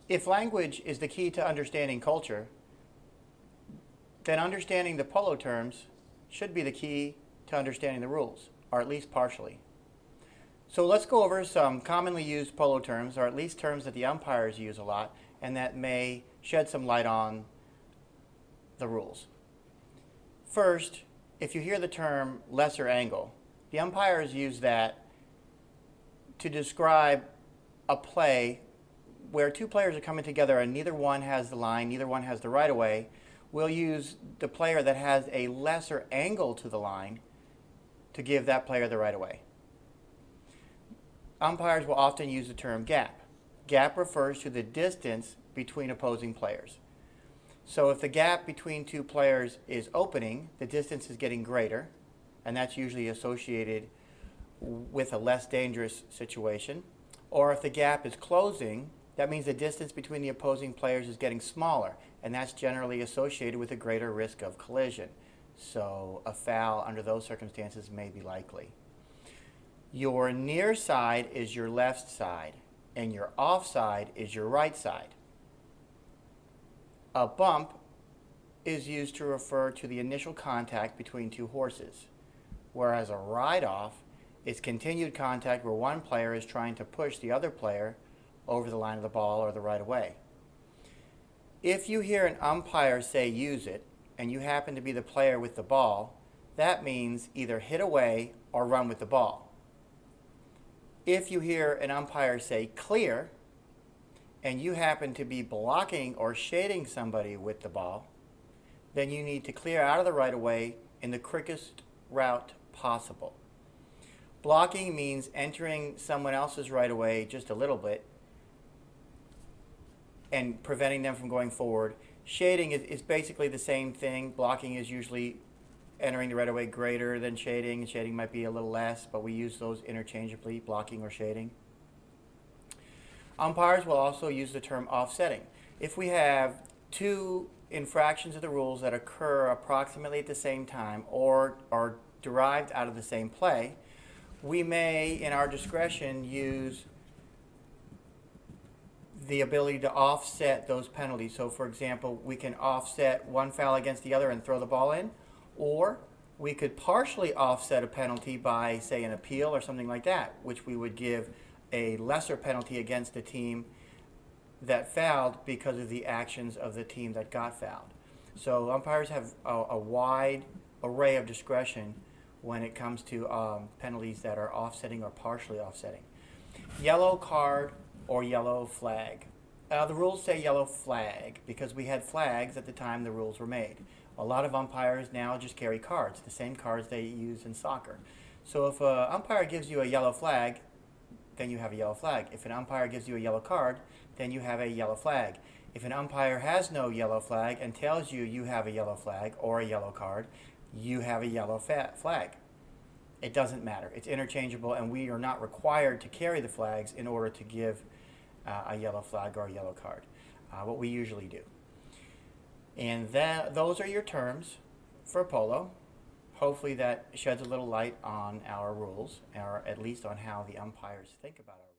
If language is the key to understanding culture, then understanding the polo terms should be the key to understanding the rules, or at least partially. So let's go over some commonly used polo terms, or at least terms that the umpires use a lot, and that may shed some light on the rules. First, if you hear the term lesser angle, the umpires use that to describe a play where two players are coming together and neither one has the line, neither one has the right of way. We'll use the player that has a lesser angle to the line to give that player the right of way. Umpires will often use the term gap. Gap refers to the distance between opposing players. So if the gap between two players is opening, the distance is getting greater, and that's usually associated with a less dangerous situation. Or if the gap is closing, that means the distance between the opposing players is getting smaller, and that's generally associated with a greater risk of collision. So a foul under those circumstances may be likely. Your near side is your left side, and your off side is your right side. A bump is used to refer to the initial contact between two horses, whereas a ride-off is continued contact where one player is trying to push the other player over the line of the ball or the right of way. If you hear an umpire say use it, and you happen to be the player with the ball, that means either hit away or run with the ball. If you hear an umpire say clear, and you happen to be blocking or shading somebody with the ball, then you need to clear out of the right of way in the quickest route possible. Blocking means entering someone else's right of way just a little bit and preventing them from going forward. Shading is basically the same thing. Blocking is usually entering the right of way greater than shading. Shading might be a little less, but we use those interchangeably, blocking or shading. Umpires will also use the term offsetting. If we have two infractions of the rules that occur approximately at the same time or are derived out of the same play, we may, in our discretion, use the ability to offset those penalties. So for example, we can offset one foul against the other and throw the ball in, or we could partially offset a penalty by, say, an appeal or something like that, which we would give a lesser penalty against the team that fouled because of the actions of the team that got fouled. So umpires have a wide array of discretion when it comes to penalties that are offsetting or partially offsetting. Yellow card or yellow flag. The rules say yellow flag because we had flags at the time the rules were made. A lot of umpires now just carry cards, the same cards they use in soccer. So if an umpire gives you a yellow flag, then you have a yellow flag. If an umpire gives you a yellow card, then you have a yellow flag. If an umpire has no yellow flag and tells you you have a yellow flag or a yellow card, you have a yellow flag. It doesn't matter. It's interchangeable, and we are not required to carry the flags in order to give a yellow flag or a yellow card, what we usually do. And those are your terms for polo. Hopefully that sheds a little light on our rules, or at least on how the umpires think about our rules.